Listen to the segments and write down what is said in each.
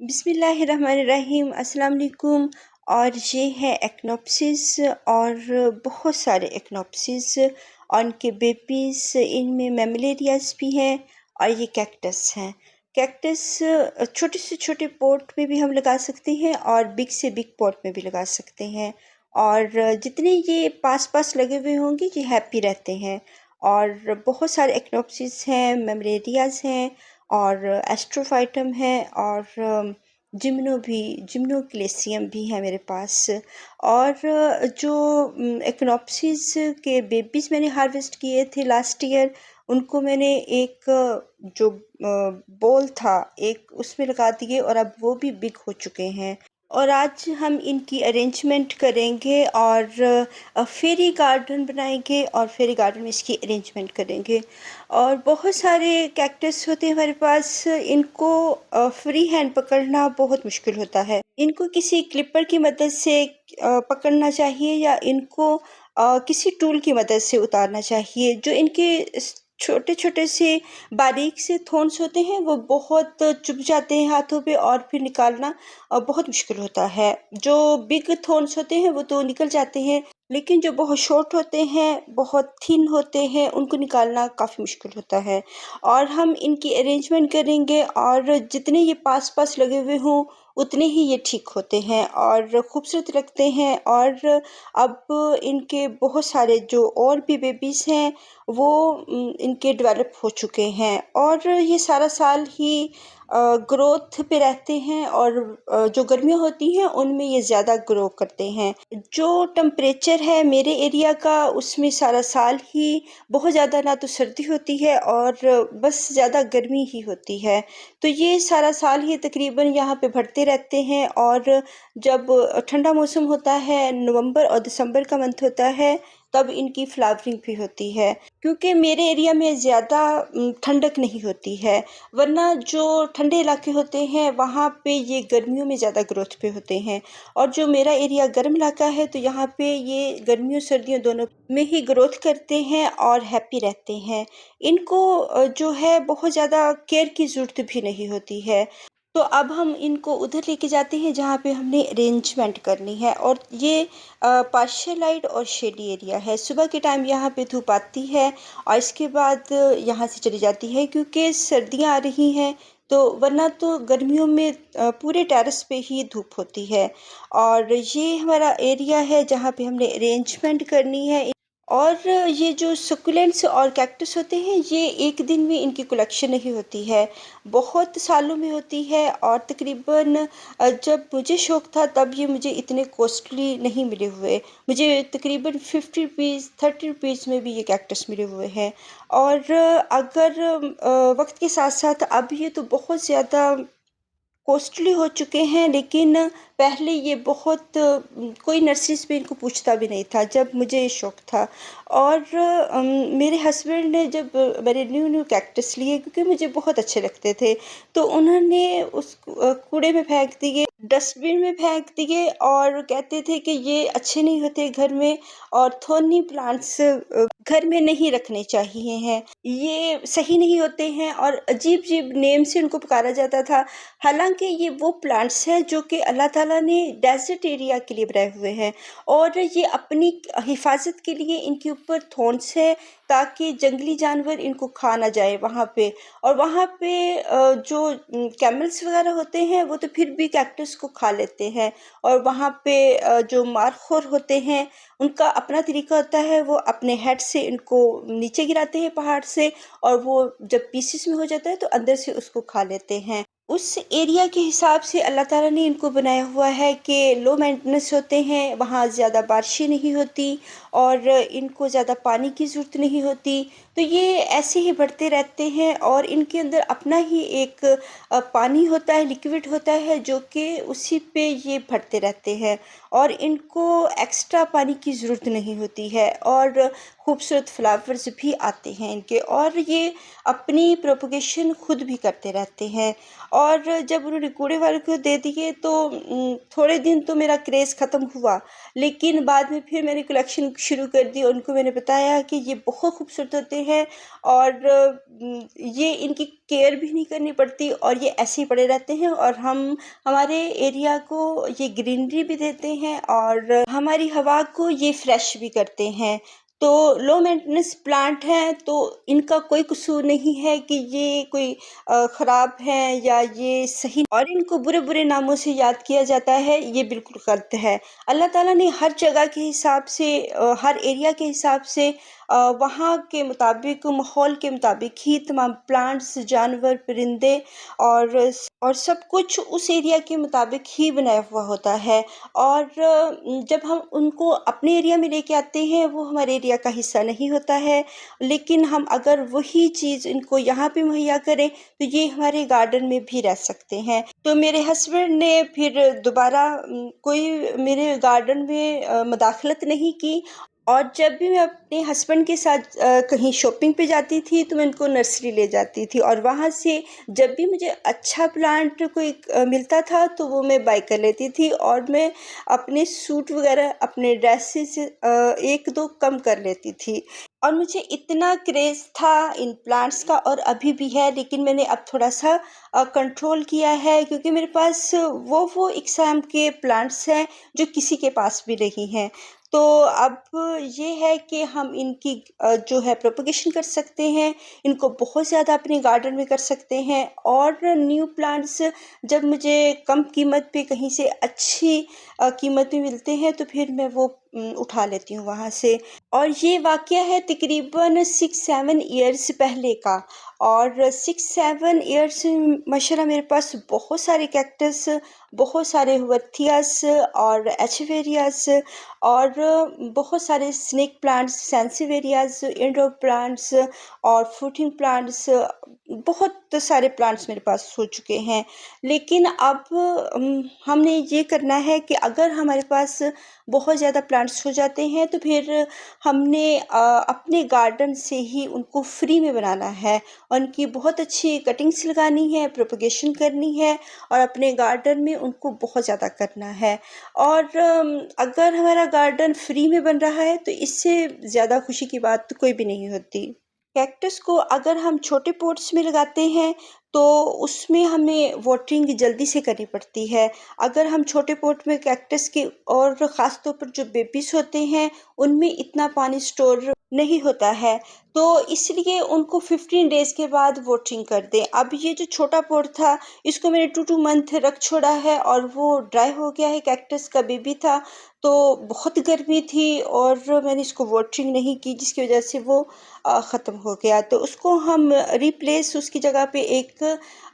बिस्मिल्लाहिर्रहमानिर्रहीम अस्सलाम वालेकुम। और ये है एक्नोप्सिस और बहुत सारे एक्नोप्सिस और इनके बेबीज़, इनमें मेमिलेरियास भी हैं और ये कैक्टस हैं। कैक्टस छोटे से छोटे पॉट में भी हम लगा सकते हैं और बिग से बिग पॉट में भी लगा सकते हैं। और जितने ये पास पास लगे हुए होंगे ये हैप्पी रहते हैं। और बहुत सारे एक्नोप्सिस हैं, मेमिलेरियास हैं और एस्ट्रोफाइटम है और जिम्नोक्लेसियम भी है मेरे पास। और जो एक्नोप्सिस के बेबीज़ मैंने हार्वेस्ट किए थे लास्ट ईयर, उनको मैंने एक जो बोल था एक उसमें लगा दिए और अब वो भी बिग हो चुके हैं। और आज हम इनकी अरेंजमेंट करेंगे और फेरी गार्डन बनाएंगे और फेरी गार्डन में इसकी अरेंजमेंट करेंगे। और बहुत सारे कैक्टस होते हैं हमारे पास, इनको फ्री हैंड पकड़ना बहुत मुश्किल होता है। इनको किसी क्लिपर की मदद से पकड़ना चाहिए या इनको किसी टूल की मदद से उतारना चाहिए। जो इनके छोटे छोटे से बारीक से थॉर्न्स होते हैं वो बहुत चुभ जाते हैं हाथों पे और फिर निकालना बहुत मुश्किल होता है। जो बिग थॉर्न्स होते हैं वो तो निकल जाते हैं, लेकिन जो बहुत शॉर्ट होते हैं, बहुत थिन होते हैं, उनको निकालना काफ़ी मुश्किल होता है। और हम इनकी अरेंजमेंट करेंगे और जितने ये पास पास लगे हुए हों उतने ही ये ठीक होते हैं और खूबसूरत लगते हैं। और अब इनके बहुत सारे जो और भी बेबीज़ हैं वो इनके डेवलप हो चुके हैं और ये सारा साल ही ग्रोथ पे रहते हैं। और जो गर्मियाँ होती हैं उनमें ये ज़्यादा ग्रो करते हैं। जो टेम्परेचर है मेरे एरिया का उसमें सारा साल ही बहुत ज़्यादा ना तो सर्दी होती है और बस ज़्यादा गर्मी ही होती है। तो ये सारा साल ही तकरीबन यहाँ पे बढ़ते रहते हैं। और जब ठंडा मौसम होता है, नवंबर और दिसंबर का मंथ होता है, तब इनकी फ्लावरिंग भी होती है। क्योंकि मेरे एरिया में ज़्यादा ठंडक नहीं होती है, वरना जो ठंडे इलाके होते हैं वहाँ पे ये गर्मियों में ज़्यादा ग्रोथ पे होते हैं। और जो मेरा एरिया गर्म इलाका है तो यहाँ पे ये गर्मियों सर्दियों दोनों में ही ग्रोथ करते हैं और हैप्पी रहते हैं। इनको जो है बहुत ज़्यादा केयर की ज़रूरत भी नहीं होती है। तो अब हम इनको उधर लेके जाते हैं जहाँ पे हमने अरेंजमेंट करनी है। और ये पार्शियल लाइट और शेडी एरिया है। सुबह के टाइम यहाँ पे धूप आती है और इसके बाद यहाँ से चली जाती है क्योंकि सर्दियाँ आ रही हैं। तो वरना तो गर्मियों में पूरे टेरेस पे ही धूप होती है। और ये हमारा एरिया है जहाँ पे हमने अरेंजमेंट करनी है। और ये जो सुकुलेंट्स और कैक्टस होते हैं ये एक दिन में इनकी कलेक्शन नहीं होती है, बहुत सालों में होती है। और तकरीबन जब मुझे शौक़ था तब ये मुझे इतने कॉस्टली नहीं मिले हुए। मुझे तकरीबन 50 रुपीज़ 30 रुपीज़ में भी ये कैक्टस मिले हुए हैं। और अगर वक्त के साथ साथ अब ये तो बहुत ज़्यादा कॉस्टली हो चुके हैं, लेकिन पहले ये बहुत कोई नर्सरीज़ पे इनको पूछता भी नहीं था जब मुझे ये शौक़ था। और मेरे हस्बैंड ने जब मैंने न्यू न्यू कैक्टस लिए क्योंकि मुझे बहुत अच्छे लगते थे, तो उन्होंने उस कूड़े में फेंक दिए, डस्टबिन में फेंक दिए और कहते थे कि ये अच्छे नहीं होते घर में और थोर्नी प्लांट्स घर में नहीं रखने चाहिए हैं, ये सही नहीं होते हैं और अजीब अजीब नेम से उनको पुकारा जाता था। हालांकि ये वो प्लांट्स हैं जो कि अल्लाह ताला ने डेजर्ट एरिया के लिए बनाए हुए हैं और ये अपनी हिफाजत के लिए इनके ऊपर थॉर्न्स है ताकि जंगली जानवर इनको खा ना जाए वहाँ पे। और वहाँ पे जो कैमल्स वगैरह होते हैं वो तो फिर भी कैक्टस को खा लेते हैं। और वहाँ पे जो मारखोर होते हैं उनका अपना तरीका होता है, वो अपने हेड से इनको नीचे गिराते हैं पहाड़ से और वो जब पीसेस में हो जाता है तो अंदर से उसको खा लेते हैं। उस एरिया के हिसाब से अल्लाह ताला ने इनको बनाया हुआ है कि लो मेंटेनेंस होते हैं, वहाँ ज़्यादा बारिशें नहीं होती और इनको ज़्यादा पानी की ज़रूरत नहीं होती। तो ये ऐसे ही बढ़ते रहते हैं और इनके अंदर अपना ही एक पानी होता है, लिक्विड होता है जो कि उसी पे ये बढ़ते रहते हैं और इनको एक्स्ट्रा पानी की ज़रूरत नहीं होती है। और खूबसूरत फ्लावर्स भी आते हैं इनके और ये अपनी प्रोपगेशन खुद भी करते रहते हैं। और जब उन्होंने कूड़े वाले को दे दिए तो थोड़े दिन तो मेरा क्रेज़ ख़त्म हुआ, लेकिन बाद में फिर मैंने कलेक्शन शुरू कर दी और उनको मैंने बताया कि ये बहुत खूबसूरत होते हैं और ये इनकी केयर भी नहीं करनी पड़ती और ये ऐसे ही पड़े रहते हैं और हम हमारे एरिया को ये ग्रीनरी भी देते हैं और हमारी हवा को ये फ्रेश भी करते हैं। तो लो मेंटेनेंस प्लांट हैं तो इनका कोई कसूर नहीं है कि ये कोई ख़राब हैं या ये सही, और इनको बुरे-बुरे नामों से याद किया जाता है, ये बिल्कुल गलत है। अल्लाह ताला ने हर जगह के हिसाब से हर एरिया के हिसाब से वहाँ के मुताबिक, माहौल के मुताबिक ही तमाम प्लांट्स, जानवर, परिंदे और सब कुछ उस एरिया के मुताबिक ही बनाया हुआ होता है। और जब हम उनको अपने एरिया में लेके आते हैं, वो हमारे एरिया का हिस्सा नहीं होता है, लेकिन हम अगर वही चीज़ इनको यहाँ पे मुहैया करें, तो ये हमारे गार्डन में भी रह सकते हैं। तो मेरे हस्बैंड ने फिर दोबारा कोई मेरे गार्डन में मुदाखलत नहीं की, और जब भी मैं अपने हस्बैंड के साथ कहीं शॉपिंग पे जाती थी, तो मैं उनको नर्सरी ले जाती थी और वहाँ से जब भी मुझे अच्छा प्लांट कोई मिलता था, तो वो मैं बाय कर लेती थी और मैं अपने सूट वगैरह, अपने ड्रेसेस 1-2 कम कर लेती थी। और मुझे इतना क्रेज़ था इन प्लांट्स का, और अभी भी है, लेकिन मैंने अब थोड़ा-सा कंट्रोल किया है, क्योंकि मेरे पास वो इक़्साम के प्लांट्स हैं जो किसी के पास भी नहीं हैं। तो अब ये है कि हम इनकी जो है प्रोपेगेशन कर सकते हैं, इनको बहुत ज़्यादा अपने गार्डन में कर सकते हैं, और न्यू प्लांट्स जब मुझे कम कीमत पे कहीं से अच्छी कीमत में मिलते हैं, तो फिर मैं वो उठा लेती हूँ वहाँ से। और ये वाक़या है तकरीबन 6-7 इयर्स पहले का, और 6-7 इयर्स माशाल्लाह मेरे पास बहुत सारे कैक्टस, बहुत सारे हुवर्थियास और एचेवेरियास और बहुत सारे स्नेक प्लांट्स, सैंसेवेरियास, इंडोर प्लांट्स और फ्रूटिंग प्लांट्स, बहुत सारे प्लांट्स मेरे पास हो चुके हैं। लेकिन अब हमने ये करना है कि अगर हमारे पास बहुत ज़्यादा प्लांट्स हो जाते हैं, तो फिर हमने अपने गार्डन से ही उनको फ्री में बनाना है, उनकी बहुत अच्छी कटिंग्स लगानी है, प्रोपेगेशन करनी है और अपने गार्डन में उनको बहुत ज़्यादा करना है। और अगर हमारा गार्डन फ्री में बन रहा है, तो इससे ज़्यादा खुशी की बात तो कोई भी नहीं होती। कैक्टस को अगर हम छोटे पॉट्स में लगाते हैं, तो उसमें हमें वाटरिंग जल्दी से करनी पड़ती है। अगर हम छोटे पॉट में कैक्टस के, और ख़ास तौर पर जो बेबीज़ होते हैं, उनमें इतना पानी स्टोर नहीं होता है, तो इसलिए उनको 15 डेज़ के बाद वाटरिंग कर दें। अब ये जो छोटा पॉट था, इसको मैंने 2 मंथ रख छोड़ा है और वो ड्राई हो गया है, कैक्टस का बेबी था, तो बहुत गर्मी थी और मैंने इसको वाटरिंग नहीं की, जिसकी वजह से वो ख़त्म हो गया। तो उसको हम रिप्लेस, उसकी जगह पे एक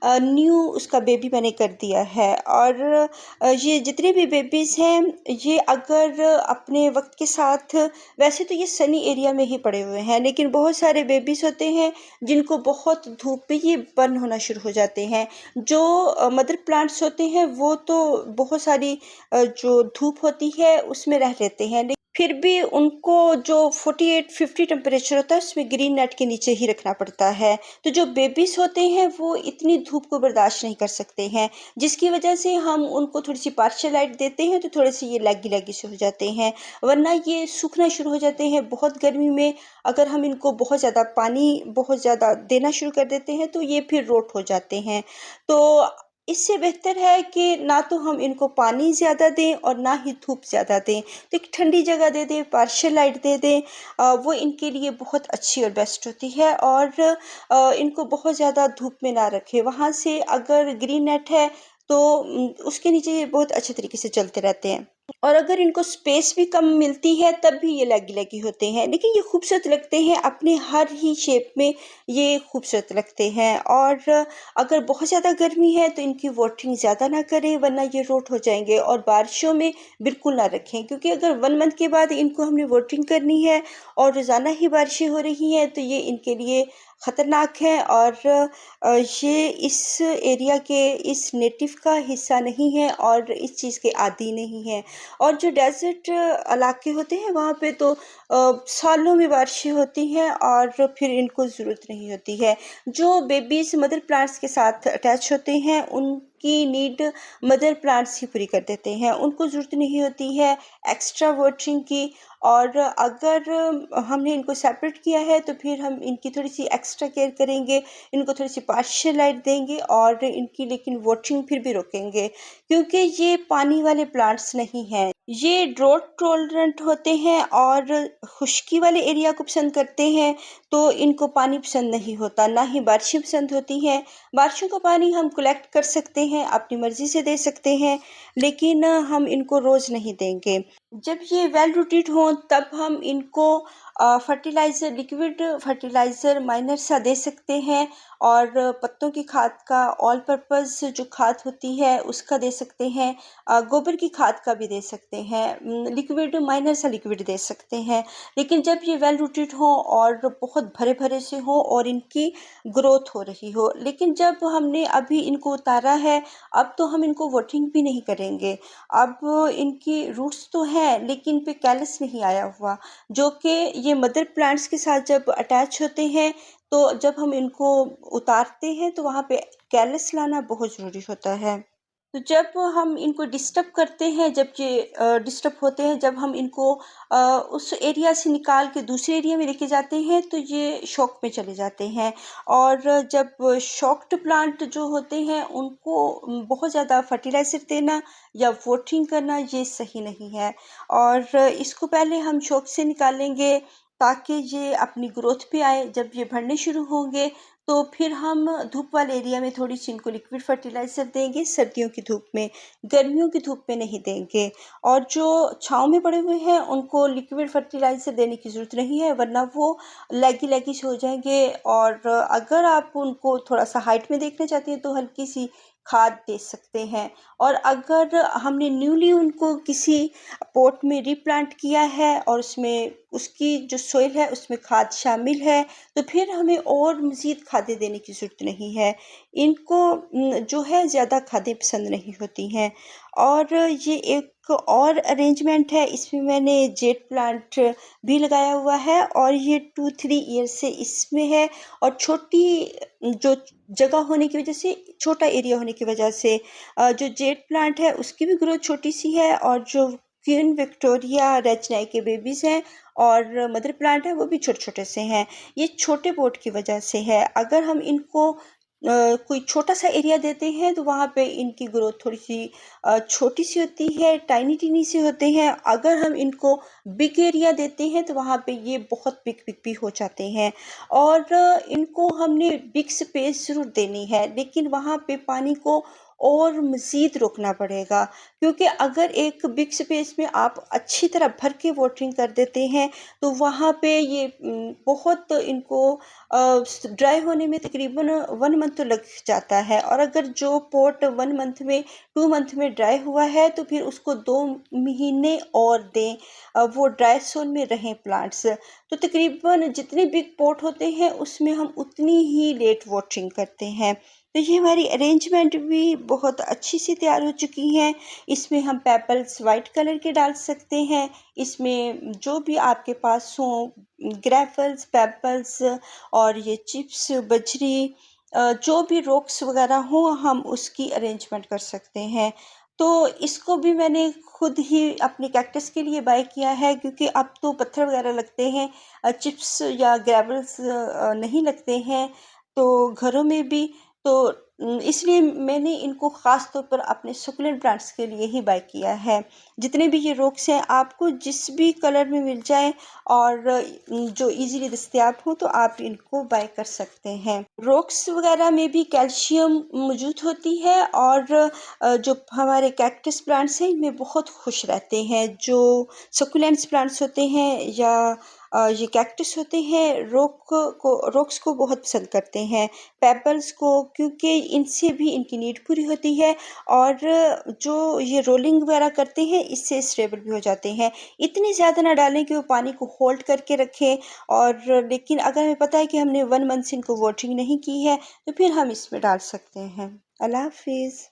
न्यू उसका बेबी मैंने कर दिया है। और ये जितने भी बेबीज़ हैं, ये अगर अपने वक्त के साथ, वैसे तो ये सनी एरिया में ही पड़े हुए हैं, लेकिन बहुत सारे बेबीज़ होते हैं जिनको बहुत धूप में ये बर्न होना शुरू हो जाते हैं। जो मदर प्लांट्स होते हैं, वो तो बहुत सारी जो धूप होती है उसमें रह लेते हैं, फिर भी उनको जो 48-50 टेम्परेचर होता है, उसमें ग्रीन नेट के नीचे ही रखना पड़ता है। तो जो बेबीज़ होते हैं, वो इतनी धूप को बर्दाश्त नहीं कर सकते हैं, जिसकी वजह से हम उनको थोड़ी-सी पार्शियल लाइट देते हैं, तो थोड़े-से ये लैगी-लैगी से हो जाते हैं, वरना ये सूखना शुरू हो जाते हैं। बहुत गर्मी में अगर हम इनको बहुत ज़्यादा पानी बहुत ज़्यादा देना शुरू कर देते हैं, तो ये फिर रोट हो जाते हैं। तो इससे बेहतर है कि ना तो हम इनको पानी ज़्यादा दें और ना ही धूप ज़्यादा दें। तो एक ठंडी जगह दे दें, पार्शियल लाइट दे दें, वो इनके लिए बहुत अच्छी और बेस्ट होती है। और इनको बहुत ज़्यादा धूप में ना रखें। वहाँ से अगर ग्रीन नेट है, तो उसके नीचे ये बहुत अच्छे तरीके से चलते रहते हैं। और अगर इनको स्पेस भी कम मिलती है, तब भी ये लैगी-लैगी होते हैं, लेकिन ये खूबसूरत लगते हैं अपने हर ही शेप में, ये खूबसूरत लगते हैं। और अगर बहुत ज़्यादा गर्मी है, तो इनकी वाटरिंग ज़्यादा ना करें, वरना ये रोट हो जाएँगे। और बारिशों में बिल्कुल ना रखें, क्योंकि अगर 1 मंथ के बाद इनको हमने वाटरिंग करनी है और रोज़ाना ही बारिशें हो रही हैं, तो ये इनके लिए ख़तरनाक है। और ये इस एरिया के, इस नेटिव का हिस्सा नहीं है और इस चीज़ के आदी नहीं हैं। और जो डेज़र्ट इलाके होते हैं, वहाँ पे तो सालों में बारिशें होती हैं और फिर इनको ज़रूरत नहीं होती है। जो बेबीज़ मदर प्लांट्स के साथ अटैच होते हैं, उनकी उनकी नीड मदर प्लांट्स ही पूरी कर देते हैं। उनको ज़रूरत नहीं होती है एक्स्ट्रा वाटरिंग की। और अगर हमने इनको सेपरेट किया है तो फिर हम इनकी थोड़ी-सी एक्स्ट्रा केयर करेंगे, इनको थोड़ी-सी पार्शियल लाइट देंगे और इनकी लेकिन वाटरिंग फिर भी रोकेंगे, क्योंकि ये पानी वाले प्लांट्स नहीं हैं। ये ड्रॉट टॉलरेंट होते हैं और खुश्की वाले एरिया को पसंद करते हैं, तो इनको पानी पसंद नहीं होता, ना ही बारिशें पसंद होती हैं। बारिशों का पानी हम कलेक्ट कर सकते हैं, अपनी मर्ज़ी से दे सकते हैं, लेकिन हम इनको रोज़ नहीं देंगे। जब ये वेल रूटेड हों तब हम इनको फर्टिलाइज़र, लिक्विड फर्टिलाइज़र माइनर सा दे सकते हैं और पत्तों की खाद का, ऑल पर्पज़ जो खाद होती है उसका दे सकते हैं, गोबर की खाद का भी दे सकते हैं, लिक्विड माइनर सा लिक्विड दे सकते हैं। लेकिन जब ये वेल रूटेड हों और बहुत भरे-भरे से हों और इनकी ग्रोथ हो रही हो, लेकिन जब हमने अभी इनको उतारा है, अब तो हम इनको वाटरिंग भी नहीं करेंगे। अब इनकी रूट्स तो हैं लेकिन पे कैलस नहीं आया हुआ, जो कि ये मदर प्लांट्स के साथ जब अटैच होते हैं तो जब हम इनको उतारते हैं तो वहाँ पे कैलस लाना बहुत ज़रूरी होता है। तो जब हम इनको डिस्टर्ब करते हैं, जब ये डिस्टर्ब होते हैं, जब हम इनको अ, उस एरिया से निकाल के दूसरे एरिया में लेके जाते हैं तो ये शॉक में चले जाते हैं। और जब शॉक्ड प्लांट जो होते हैं उनको बहुत ज़्यादा फर्टिलाइज़र देना या वाटरिंग करना ये सही नहीं है। और इसको पहले हम शॉक से निकालेंगे ताकि ये अपनी ग्रोथ पे आए। जब ये बढ़ने शुरू होंगे तो फिर हम धूप वाले एरिया में थोड़ी-सी इनको लिक्विड फर्टिलाइज़र देंगे, सर्दियों की धूप में, गर्मियों की धूप में नहीं देंगे। और जो छाँव में पड़े हुए हैं, उनको लिक्विड फर्टिलाइज़र देने की ज़रूरत नहीं है, वरना वो लैगी-लैगी से हो जाएँगे। और अगर आप उनको थोड़ा-सा हाइट में देखना चाहते हैं, तो हल्की-सी खाद दे सकते हैं। और अगर हमने न्यूली उनको किसी पॉट में रीप्लांट किया है और उसमें उसकी जो सॉइल है, उसमें खाद शामिल है, तो फिर हमें और मज़ीद खादें देने की ज़रूरत नहीं है। इनको जो है ज़्यादा खादें पसंद नहीं होती हैं। और ये एक और अरेंजमेंट है, इसमें मैंने जेट प्लांट भी लगाया हुआ है और ये 2-3 ईयर से इसमें है। और छोटी जो जगह होने की वजह से, छोटा एरिया होने की वजह से जो जेट प्लांट है उसकी भी ग्रोथ छोटी-सी है और जो क्वीन विक्टोरिया रेचनाई के बेबीज़ हैं और मदर प्लांट है वो भी छोटे-छोटे से हैं। ये छोटे पॉट की वजह से है। अगर हम इनको कोई छोटा-सा एरिया देते हैं तो वहाँ पे इनकी ग्रोथ थोड़ी-सी छोटी-सी होती है, टाइनी-टिनी से होते हैं। अगर हम इनको बिग एरिया देते हैं तो वहाँ पे ये बहुत बिग-बिग भी हो जाते हैं। और इनको हमने बिग स्पेस ज़रूर देनी है, लेकिन वहाँ पे पानी को और मज़ीद रोकना पड़ेगा, क्योंकि अगर एक बिग स्पेस में आप अच्छी तरह भर के वाटरिंग कर देते हैं तो वहाँ पे ये बहुत इनको ड्राई होने में तकरीबन 1 मंथ तो लग जाता है। और अगर जो पॉट 1 मंथ में, 2 मंथ में ड्राई हुआ है तो फिर उसको 2 महीने और दें, वो ड्राई ज़ोन में रहें प्लांट्स। तो तकरीबन जितने बिग पॉट होते हैं उसमें हम उतनी ही लेट वाटरिंग करते हैं। तो ये हमारी अरेंजमेंट भी बहुत अच्छी सी तैयार हो चुकी हैं। इसमें हम पेबल्स वाइट कलर के डाल सकते हैं, इसमें जो भी आपके पास हों, ग्रेवल्स, पेबल्स और ये चिप्स, बजरी, जो भी रॉक्स वगैरह हों हम उसकी अरेंजमेंट कर सकते हैं। तो इसको भी मैंने खुद ही अपने कैक्टस के लिए बाय किया है, क्योंकि अब तो पत्थर वगैरह लगते हैं, चिप्स या ग्रेवल्स नहीं लगते हैं तो घरों में भी। तो इसलिए मैंने इनको ख़ास तौर पर अपने सुकुलेंट प्लांट्स के लिए ही बाय किया है। जितने भी ये रॉक्स हैं आपको जिस भी कलर में मिल जाए और जो इजीली दस्तयाब हो तो आप इनको बाय कर सकते हैं। रॉक्स वगैरह में भी कैल्शियम मौजूद होती है और जो हमारे कैक्टस प्लांट्स हैं इनमें बहुत खुश रहते हैं। जो सकुलेंट्स प्लांट्स होते हैं या ये कैक्टस होते हैं, रॉक्स को बहुत पसंद करते हैं, पेबल्स को, क्योंकि इनसे भी इनकी नीड पूरी होती है। और जो ये रोलिंग वगैरह करते हैं इससे स्टेबल भी हो जाते हैं। इतनी ज़्यादा ना डालें कि वो पानी को होल्ड करके रखें। और लेकिन अगर हमें पता है कि हमने 1 मंथ से इनको वाटरिंग नहीं की है तो फिर हम इसमें डाल सकते हैं। अल्लाह हाफ़िज़।